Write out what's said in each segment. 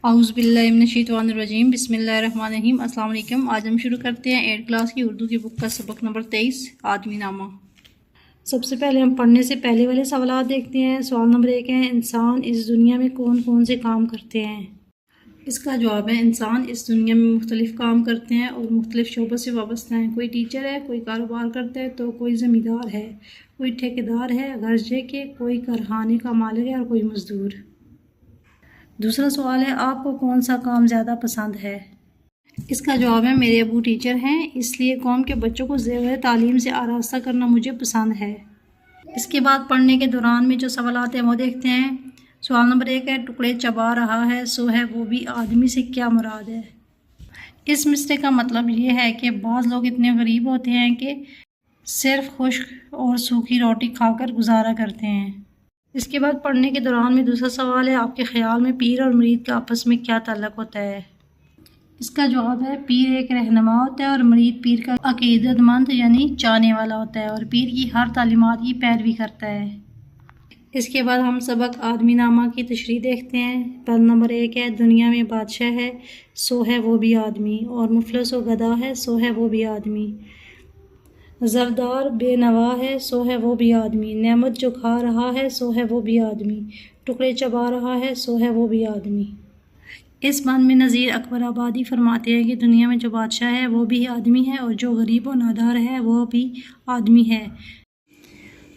اعوذ باللہ من الشیطان الرجیم، بسم اللہ الرحمن الرحیم۔ السلام علیکم۔ آج ہم شروع کرتے ہیں 8 کلاس کی اردو کی بک کا سبق نمبر 23 آدمی نامہ۔ سب سے پہلے ہم پڑھنے سے پہلے والے سوالات دیکھتے ہیں۔ سوال نمبر 1 ہے، انسان اس دنیا میں کون کون سے کام کرتے ہیں؟ اس کا جواب ہے، انسان اس دنیا میں مختلف کام کرتے ہیں اور مختلف شعبوں سے وابستہ ہیں۔ کوئی ٹیچر ہے، کوئی کاروبار کرتا ہے تو کوئی زمیندار ہے، کوئی ٹھیکیدار ہے غرض یہ کہ کوئی کارخانے کا مالک ہے اور کوئی مزدور۔ دوسرا سوال ہے، آپ کو کون سا کام زیادہ پسند ہے؟ اس کا جواب ہے، میرے ابو ٹیچر ہیں، اس لیے قوم کے بچوں کو زیور تعلیم سے آراستہ کرنا مجھے پسند ہے۔ اس کے بعد پڑھنے کے دوران میں جو سوالات ہیں وہ دیکھتے ہیں۔ سوال نمبر 1 ہے، ٹکڑے چبا رہا ہے سو ہے وہ بھی آدمی سے کیا مراد ہے؟ اس مصرعے کا مطلب یہ ہے کہ بعض لوگ اتنے غریب ہوتے ہیں کہ صرف خشک اور سوکھی روٹی کھا کر گزارا کرتے ہیں۔ اس کے بعد پڑھنے کے دوران میں دوسرا سوال ہے، آپ کے خیال میں پیر اور مرید کا آپس میں کیا تعلق ہوتا ہے؟ اس کا جواب ہے، پیر ایک رہنما ہوتا ہے اور مرید پیر کا عقیدت مند یعنی چاہنے والا ہوتا ہے اور پیر کی ہر تعلیمات کی پیروی کرتا ہے۔ اس کے بعد ہم سبق آدمی نامہ کی تشریح دیکھتے ہیں۔ پہلا نمبر 1 ہے، دنیا میں بادشاہ ہے سو ہے وہ بھی آدمی، اور مفلس و گدھا ہے سو ہے وہ بھی آدمی۔ زردار بے نوا ہے سو ہے وہ بھی آدمی، نعمت جو کھا رہا ہے سو ہے وہ بھی آدمی، ٹکڑے چبا رہا ہے سو ہے وہ بھی آدمی۔ اس بند میں نذیر اکبر آبادی فرماتے ہیں کہ دنیا میں جو بادشاہ ہے وہ بھی آدمی ہے اور جو غریب و نادار ہے وہ بھی آدمی ہے۔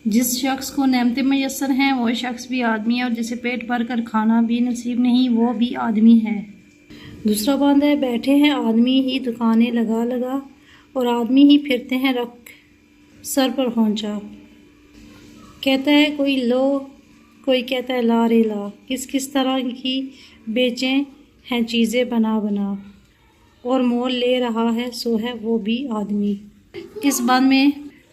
جس شخص کو نعمتیں میسر ہیں وہ شخص بھی آدمی ہے اور جسے پیٹ بھر کر کھانا بھی نصیب نہیں وہ بھی آدمی ہے۔ دوسرا بند ہے، بیٹھے ہیں آدمی ہی دکانیں لگا لگا اور آدمی ہی پھرتے ہیں رکھ سر پر ہونچا، کہتا ہے کوئی لو کوئی کہتا ہے لا رے لا، کس کس طرح کی بیچیں ہیں چیزیں بنا بنا، اور مول لے رہا ہے سو ہے وہ بھی آدمی۔ اس بند میں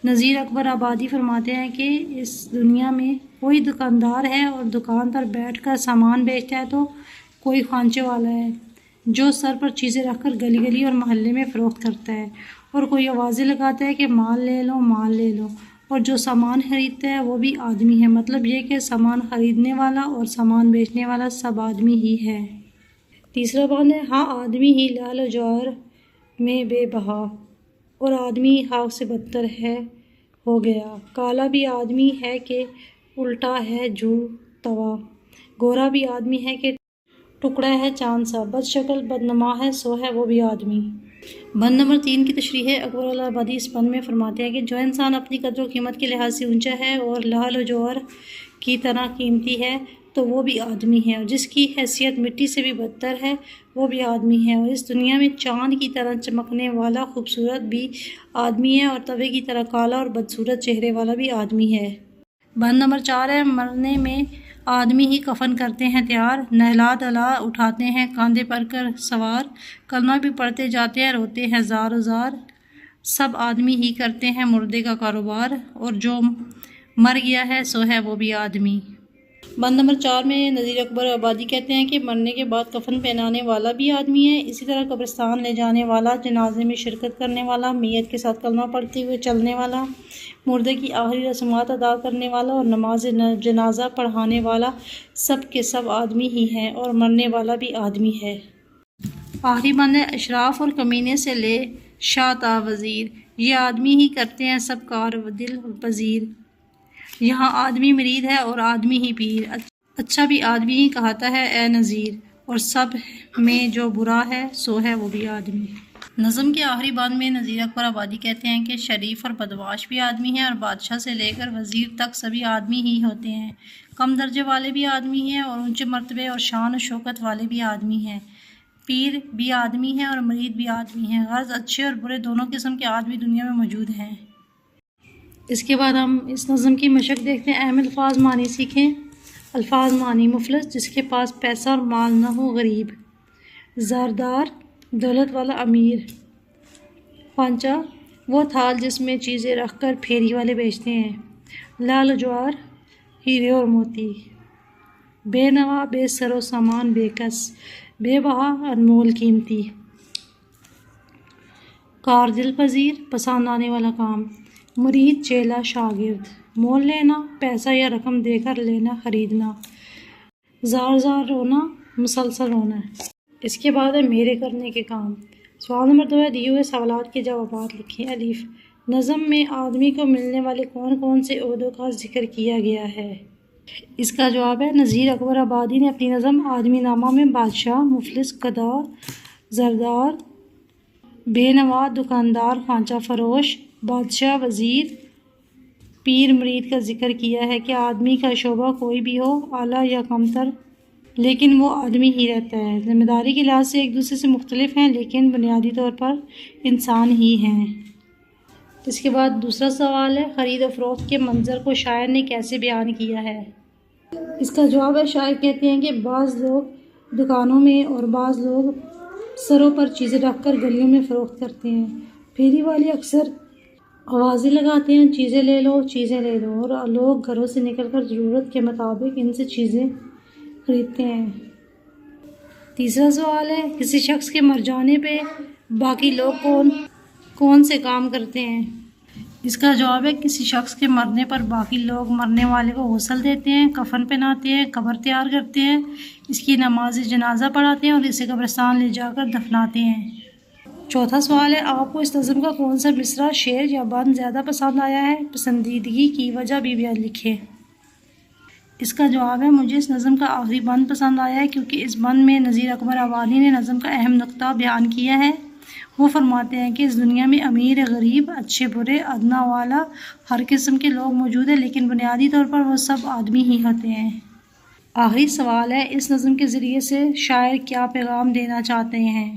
نذیر اکبر آبادی فرماتے ہیں کہ اس دنیا میں کوئی دکاندار ہے اور دکان پر بیٹھ کر سامان بیچتا ہے تو کوئی خانچے والا ہے جو سر پر چیزیں رکھ کر گلی گلی اور محلے میں فروخت کرتا ہے، اور کوئی آوازیں لگاتا ہے کہ مال لے لو مال لے لو، اور جو سامان خریدتا ہے وہ بھی آدمی ہے۔ مطلب یہ کہ سامان خریدنے والا اور سامان بیچنے والا سب آدمی ہی ہے۔ تیسرا بند ہے، ہاں آدمی ہی لال و جوار میں بے بہا، اور آدمی خاک سے بدتر ہے ہو گیا، کالا بھی آدمی ہے کہ الٹا ہے جو توا، گورا بھی آدمی ہے کہ ٹکڑا ہے چاند سا، بد شکل بدنما ہے سو ہے وہ بھی آدمی۔ بند نمبر 3 کی تشریح ہے۔ اکبر اللہ آبادی اس بند میں فرماتے ہیں کہ جو انسان اپنی قدر و قیمت کے لحاظ سے اونچا ہے اور لعل و جوہر کی طرح قیمتی ہے تو وہ بھی آدمی ہے، اور جس کی حیثیت مٹی سے بھی بدتر ہے وہ بھی آدمی ہے، اور اس دنیا میں چاند کی طرح چمکنے والا خوبصورت بھی آدمی ہے اور توے کی طرح کالا اور بدصورت چہرے والا بھی آدمی ہے۔ بند نمبر 4 ہے، مرنے میں آدمی ہی کفن کرتے ہیں تیار، نہلا دھلا اٹھاتے ہیں کاندھے پر کر سوار، کلمہ بھی پڑھتے جاتے ہیں روتے ہیں زار و زار، سب آدمی ہی کرتے ہیں مردے کا کاروبار، اور جو مر گیا ہے سو ہے وہ بھی آدمی۔ بند نمبر 4 میں نذیر اکبر آبادی کہتے ہیں کہ مرنے کے بعد کفن پہنانے والا بھی آدمی ہے، اسی طرح قبرستان لے جانے والا، جنازے میں شرکت کرنے والا، میت کے ساتھ کلمہ پڑھتے ہوئے چلنے والا، مردے کی آخری رسومات ادا کرنے والا اور نماز جنازہ پڑھانے والا سب کے سب آدمی ہی ہیں، اور مرنے والا بھی آدمی ہے۔ آخری بند ہے، اشراف اور کمینے سے لے شاہ تا وزیر، یہ آدمی ہی کرتے ہیں سب کار دل پذیر، یہاں آدمی مرید ہے اور آدمی ہی پیر، اچھا بھی آدمی ہی کہتا ہے اے نذیر، اور سب میں جو برا ہے سو ہے وہ بھی آدمی۔ نظم کے آخری بند میں نذیر اکبر آبادی کہتے ہیں کہ شریف اور بدمعاش بھی آدمی ہیں، اور بادشاہ سے لے کر وزیر تک سبھی آدمی ہی ہوتے ہیں، کم درجے والے بھی آدمی ہیں اور اونچے مرتبے اور شان و شوکت والے بھی آدمی ہیں، پیر بھی آدمی ہیں اور مرید بھی آدمی ہیں، غرض اچھے اور برے دونوں قسم کے آدمی دنیا میں موجود ہیں۔ اس کے بعد ہم اس نظم کی مشق دیکھتے ہیں۔ اہم الفاظ معنی سیکھیں۔ الفاظ معنی، مفلس جس کے پاس پیسہ اور مال نہ ہو غریب، زردار دولت والا امیر، خانچہ وہ تھال جس میں چیزیں رکھ کر پھیری والے بیچتے ہیں، لعل و جوار ہیرے اور موتی، بے نوا بے سر و سامان بے کس، بے بہا انمول قیمتی، کار دل پذیر پسند آنے والا کام، مرید چیلا شاگرد، مول لینا پیسہ یا رقم دے کر لینا خریدنا، زار زار رونا مسلسل ہونا ہے۔ اس کے بعد ہے میرے کرنے کے کام۔ سوال نمبر 2 ہے دیے ہوئے سوالات کے جوابات لکھیں۔ الف، نظم میں آدمی کو ملنے والے کون کون سے عہدوں کا ذکر کیا گیا ہے؟ اس کا جواب ہے نذیر اکبر آبادی نے اپنی نظم آدمی نامہ میں بادشاہ، مفلس، گدا، زردار، بے نوا، دکاندار، خانچہ فروش، بادشاہ، وزیر، پیر، مرید کا ذکر کیا ہے کہ آدمی کا شعبہ کوئی بھی ہو، اعلیٰ یا کمتر، لیکن وہ آدمی ہی رہتا ہے۔ ذمہ داری کے لحاظ سے ایک دوسرے سے مختلف ہیں لیکن بنیادی طور پر انسان ہی ہیں۔ اس کے بعد دوسرا سوال ہے خرید و فروخت کے منظر کو شاعر نے کیسے بیان کیا ہے؟ اس کا جواب ہے شاعر کہتے ہیں کہ بعض لوگ دکانوں میں اور بعض لوگ سروں پر چیزیں رکھ کر گلیوں میں فروخت کرتے ہیں۔ پھیری والے اکثر آوازیں لگاتے ہیں، چیزیں لے لو، چیزیں لے لو، اور لوگ گھروں سے نکل کر ضرورت کے مطابق ان سے چیزیں خریدتے ہیں۔ تیسرا سوال ہے کسی شخص کے مر جانے پہ باقی لوگ کون سے کام کرتے ہیں؟ اس کا جواب ہے کسی شخص کے مرنے پر باقی لوگ مرنے والے کو غسل دیتے ہیں، کفن پہناتے ہیں، قبر تیار کرتے ہیں، اس کی نماز جنازہ پڑھاتے ہیں اور اسے قبرستان لے جا کر دفناتے ہیں۔ چوتھا سوال ہے آپ کو اس نظم کا کون سا مصرع، شعر یا بند زیادہ پسند آیا ہے؟ پسندیدگی کی وجہ بھی بیان لکھیں۔ اس کا جواب ہے مجھے اس نظم کا آخری بند پسند آیا ہے کیونکہ اس بند میں نذیر اکبر آبادی نے نظم کا اہم نقطہ بیان کیا ہے۔ وہ فرماتے ہیں کہ اس دنیا میں امیر، غریب، اچھے برے، ادنا والا، ہر قسم کے لوگ موجود ہیں لیکن بنیادی طور پر وہ سب آدمی ہی ہوتے ہیں۔ آخری سوال ہے اس نظم کے ذریعے سے شاعر کیا پیغام دینا چاہتے ہیں؟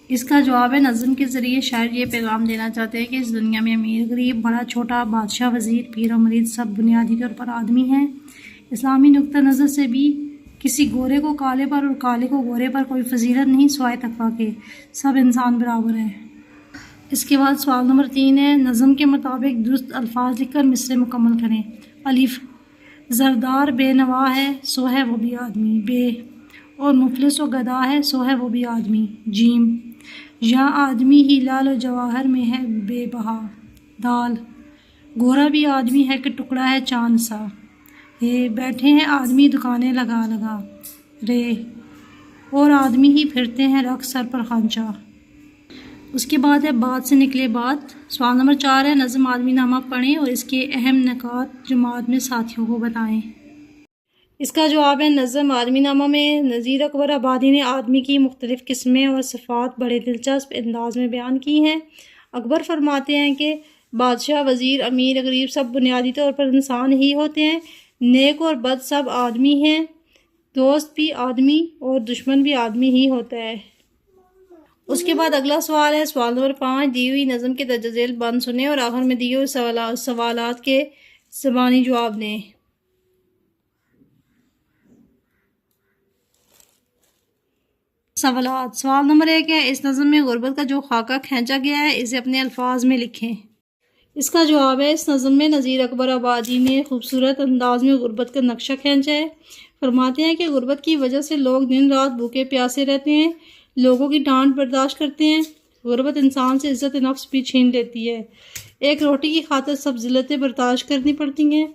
اس کا جواب ہے نظم کے ذریعے شاعر یہ پیغام دینا چاہتے ہیں کہ اس دنیا میں امیر، غریب، بڑا چھوٹا، بادشاہ، وزیر، پیر و مرید سب بنیادی طور پر آدمی ہیں۔ اسلامی نقطہ نظر سے بھی کسی گورے کو کالے پر اور کالے کو گورے پر کوئی فضیلت نہیں سوائے تقویٰ کے، سب انسان برابر ہیں۔ اس کے بعد سوال نمبر 3 ہے نظم کے مطابق درست الفاظ لکھ کر مصرع مکمل کریں۔ الف، زردار بے نوا ہے سو ہے وہ بھی آدمی، بے، اور مفلس و گدا ہے سو ہے وہ بھی آدمی، جیم، یا آدمی ہی لال و جواہر میں ہے بے بہا، دال، گورا بھی آدمی ہے کہ ٹکڑا ہے چاند سا، ہے، بیٹھے ہیں آدمی دکانیں لگا لگا، رے، اور آدمی ہی پھرتے ہیں رکھ سر پر خانچہ۔ اس کے بعد ہے بات سے نکلے بات۔ سوال نمبر 4 ہے نظم آدمی نامہ پڑھیں اور اس کے اہم نکات جماعت میں ساتھیوں کو بتائیں۔ اس کا جواب ہے نظم آدمی نامہ میں نذیر اکبر آبادی نے آدمی کی مختلف قسمیں اور صفات بڑے دلچسپ انداز میں بیان کی ہیں۔ اکبر فرماتے ہیں کہ بادشاہ، وزیر، امیر، غریب سب بنیادی طور پر انسان ہی ہوتے ہیں، نیک اور بد سب آدمی ہیں، دوست بھی آدمی اور دشمن بھی آدمی ہی ہوتا ہے۔ اس کے بعد اگلا سوال ہے سوال نمبر 5 دی ہوئی نظم کے درج ذیل بند سنیں اور آخر میں دیے ہوئے سوالات کے زبانی جواب دیں۔ سوالات۔ سوال نمبر 1 ہے اس نظم میں غربت کا جو خاکہ کھینچا گیا ہے اسے اپنے الفاظ میں لکھیں۔ اس کا جواب ہے اس نظم میں نذیر اکبر آبادی نے خوبصورت انداز میں غربت کا نقشہ کھینچا ہے۔ فرماتے ہیں کہ غربت کی وجہ سے لوگ دن رات بھوکے پیاسے رہتے ہیں، لوگوں کی ڈانٹ برداشت کرتے ہیں۔ غربت انسان سے عزت نفس بھی چھین لیتی ہے۔ ایک روٹی کی خاطر سب ذلتیں برداشت کرنی پڑتی ہیں،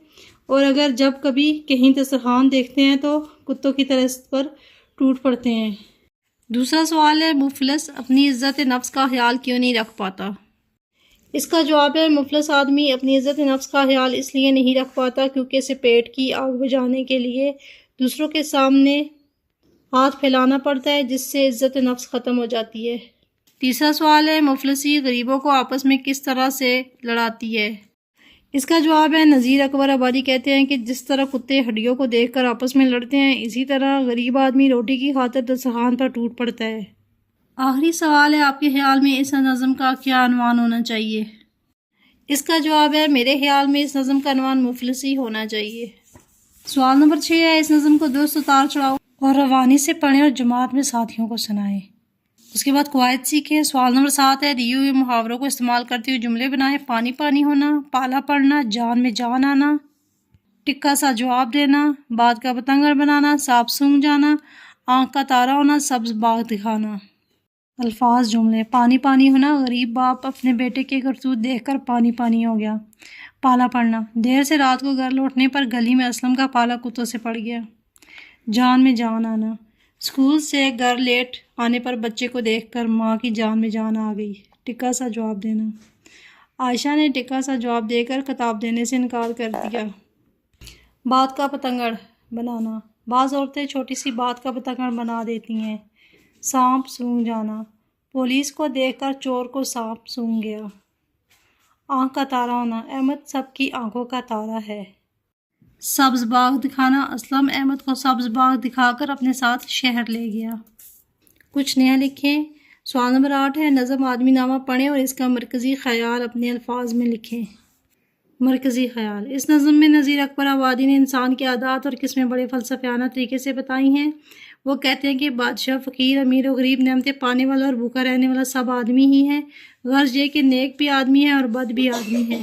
اور اگر جب کبھی کہیں دسترخوان دیکھتے ہیں تو کتوں کی طرح اس پر ٹوٹ پڑتے ہیں۔ دوسرا سوال ہے مفلس اپنی عزت نفس کا خیال کیوں نہیں رکھ پاتا؟ اس کا جواب ہے مفلس آدمی اپنی عزت نفس کا خیال اس لیے نہیں رکھ پاتا کیونکہ اسے پیٹ کی آگ بجھانے کے لیے دوسروں کے سامنے ہاتھ پھیلانا پڑتا ہے جس سے عزت نفس ختم ہو جاتی ہے۔ تیسرا سوال ہے مفلسی غریبوں کو آپس میں کس طرح سے لڑاتی ہے؟ اس کا جواب ہے نذیر اکبر آبادی کہتے ہیں کہ جس طرح کتے ہڈیوں کو دیکھ کر آپس میں لڑتے ہیں اسی طرح غریب آدمی روٹی کی خاطر دسترخوان پر ٹوٹ پڑتا ہے۔ آخری سوال ہے آپ کے خیال میں اس نظم کا کیا عنوان ہونا چاہیے؟ اس کا جواب ہے میرے خیال میں اس نظم کا عنوان مفلسی ہونا چاہیے۔ سوال نمبر 6 ہے اس نظم کو درست اتار چڑھاؤ اور روانی سے پڑھیں اور جماعت میں ساتھیوں کو سنائیں۔ اس کے بعد قواعد سیکھیں۔ سوال نمبر 7 ہے دیے ہوئے محاوروں کو استعمال کرتے ہوئے جملے بنائیں۔ پانی پانی ہونا، پالا پڑنا، جان میں جان آنا، ٹکا سا جواب دینا، بات کا پتنگڑ بنانا، سانپ سونگھ جانا، آنکھ کا تارا ہونا، سبز باغ دکھانا۔ الفاظ جملے۔ پانی پانی ہونا، غریب باپ اپنے بیٹے کے کرتوت دیکھ کر پانی پانی ہو گیا۔ پالا پڑنا، دیر سے رات کو گھر لوٹنے پر گلی میں اسلم کا پالا کتوں سے پڑ گیا۔ جان میں جان آنا۔ اسکول سے گھر لیٹ آنے پر بچے کو دیکھ کر ماں کی جان میں جان آ گئی، ٹکا سا جواب دینا۔ عائشہ نے ٹکا سا جواب دے کر خطاب دینے سے انکار کر دیا۔ بات کا پتنگڑ بنانا۔ بعض عورتیں چھوٹی سی بات کا پتنگڑ بنا دیتی ہیں۔ سانپ سونگھ جانا۔ پولیس کو دیکھ کر چور کو سانپ سونگھ گیا۔ آنکھ کا تارا ہونا۔ احمد سب کی آنکھوں کا تارا ہے۔ سبز باغ دکھانا۔ اسلم احمد کو سبز باغ دکھا کر اپنے ساتھ شہر لے گیا۔ کچھ نیا لکھیں۔ سوال نمبر 8 ہے، نظم آدمی نامہ پڑھیں اور اس کا مرکزی خیال اپنے الفاظ میں لکھیں۔ مرکزی خیال۔ اس نظم میں نذیر اکبر آبادی نے انسان کی عادات اور قسمیں بڑے فلسفیانہ طریقے سے بتائی ہیں۔ وہ کہتے ہیں کہ بادشاہ، فقیر، امیر و غریب، نعمتیں پانے والا اور بھوکا رہنے والا سب آدمی ہی ہیں، غرض یہ کہ نیک بھی آدمی ہے اور بد بھی آدمی ہے۔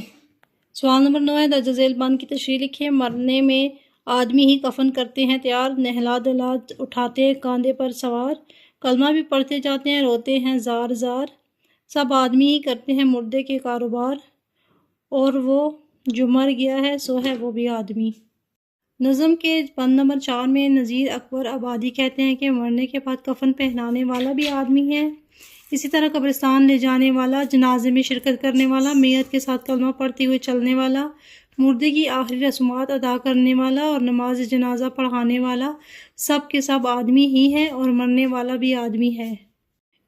سوال نمبر 9 ہے، درجہ ذیل بند کی تشریح لکھیں۔ مرنے میں آدمی ہی کفن کرتے ہیں تیار، نہلا دھلا اٹھاتے ہیں کاندھے پر سوار، کلمہ بھی پڑھتے جاتے ہیں، روتے ہیں زار زار، سب آدمی ہی کرتے ہیں مردے کے کاروبار، اور وہ جو مر گیا ہے سو ہے وہ بھی آدمی۔ نظم کے بند نمبر 4 میں نذیر اکبر آبادی کہتے ہیں کہ مرنے کے بعد کفن پہنانے والا بھی آدمی ہے، اسی طرح قبرستان لے جانے والا، جنازے میں شرکت کرنے والا، میت کے ساتھ کلمہ پڑھتے ہوئے چلنے والا، مردے کی آخری رسومات ادا کرنے والا اور نماز جنازہ پڑھانے والا، سب کے سب آدمی ہی ہے اور مرنے والا بھی آدمی ہے۔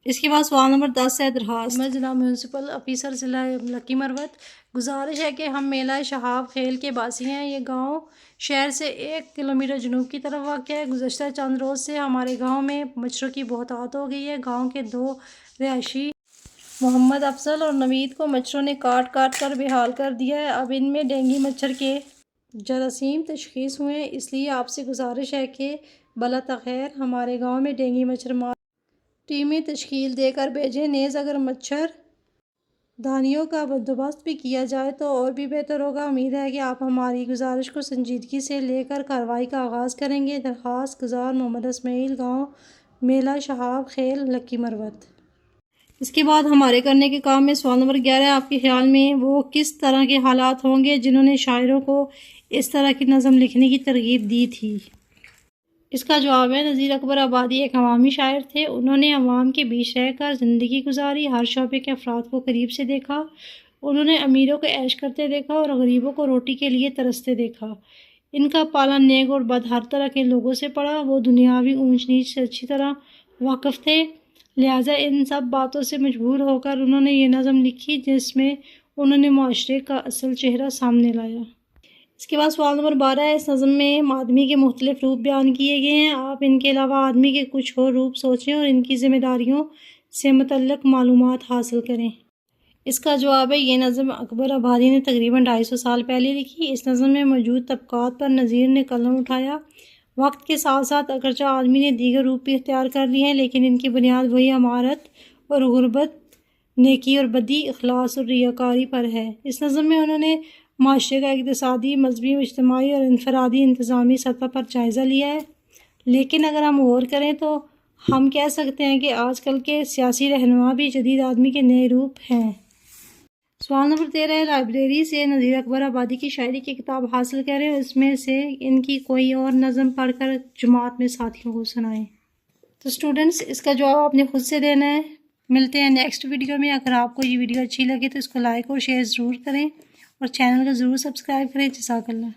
اس کے بعد سوال نمبر 10 ہے، درخواست۔ میں جناب میونسپل آفیسر ضلع لکی مروت، گزارش ہے کہ ہم میلہ شہاب خیل کے باسی ہیں۔ یہ گاؤں شہر سے 1 کلومیٹر جنوب کی طرف واقع ہے۔ گزشتہ چند روز سے ہمارے گاؤں میں مچھروں کی بہتات ہو گئی ہے۔ گاؤں کے 2 رہائشی محمد افضل اور نوید کو مچھروں نے کاٹ کاٹ کر بے حال کر دیا ہے۔ اب ان میں ڈینگی مچھر کے جراثیم تشخیص ہوئے ہیں، اس لیے آپ سے گزارش ہے کہ بالاتخیر ہمارے گاؤں میں ڈینگی مچھر مار ٹیمیں تشکیل دے کر بھیجیں، نیز اگر مچھر دانیوں کا بندوبست بھی کیا جائے تو اور بھی بہتر ہوگا۔ امید ہے کہ آپ ہماری گزارش کو سنجیدگی سے لے کر کارروائی کا آغاز کریں گے۔ درخواست گزار محمد اسماعیل، گاؤں میلہ شہاب خیل، لکی مروت۔ اس کے بعد ہمارے کرنے کے کام میں سوال نمبر 11، آپ کے خیال میں وہ کس طرح کے حالات ہوں گے جنہوں نے شاعروں کو اس طرح کی نظم لکھنے کی ترغیب دی تھی؟ اس کا جواب ہے، نذیر اکبر آبادی ایک عوامی شاعر تھے۔ انہوں نے عوام کے بیچ رہ کر زندگی گزاری، ہر شعبے کے افراد کو قریب سے دیکھا۔ انہوں نے امیروں کو عیش کرتے دیکھا اور غریبوں کو روٹی کے لیے ترستے دیکھا۔ ان کا پالا نیک اور بد ہر طرح کے لوگوں سے پڑا۔ وہ دنیاوی اونچ نیچ سے اچھی طرح واقف تھے، لہٰذا ان سب باتوں سے مجبور ہو کر انہوں نے یہ نظم لکھی جس میں انہوں نے معاشرے کا اصل چہرہ سامنے لایا۔ اس کے بعد سوال نمبر 12 ہے، اس نظم میں آدمی کے مختلف روپ بیان کیے گئے ہیں، آپ ان کے علاوہ آدمی کے کچھ اور روپ سوچیں اور ان کی ذمہ داریوں سے متعلق معلومات حاصل کریں۔ اس کا جواب ہے، یہ نظم اکبر آبادی نے تقریباً 250 سال پہلے لکھی۔ اس نظم میں موجود طبقات پر نذیر نے قلم اٹھایا۔ وقت کے ساتھ ساتھ اگرچہ آدمی نے دیگر روپ بھی اختیار کر لیے ہیں، لیکن ان کی بنیاد وہی امارت اور غربت، نیکی اور بدی، اخلاص اور ریاکاری پر ہے۔ اس نظم میں انہوں نے معاشرے کا اقتصادی، مذہبی، اجتماعی اور انفرادی انتظامی سطح پر جائزہ لیا ہے، لیکن اگر ہم غور کریں تو ہم کہہ سکتے ہیں کہ آج کل کے سیاسی رہنما بھی جدید آدمی کے نئے روپ ہیں۔ سوال نمبر 13 ہے، لائبریری سے نذیر اکبر آبادی کی شاعری کی کتاب حاصل کریں اور اس میں سے ان کی کوئی اور نظم پڑھ کر جماعت میں ساتھیوں کو سنائیں۔ تو اسٹوڈنٹس، اس کا جواب آپ نے خود سے دینا ہے۔ ملتے ہیں نیکسٹ ویڈیو میں۔ اگر آپ کو یہ ویڈیو اچھی لگے تو اس کو لائک اور شیئر ضرور کریں اور چینل کو ضرور سبسکرائب کریں۔ جزاک اللہ۔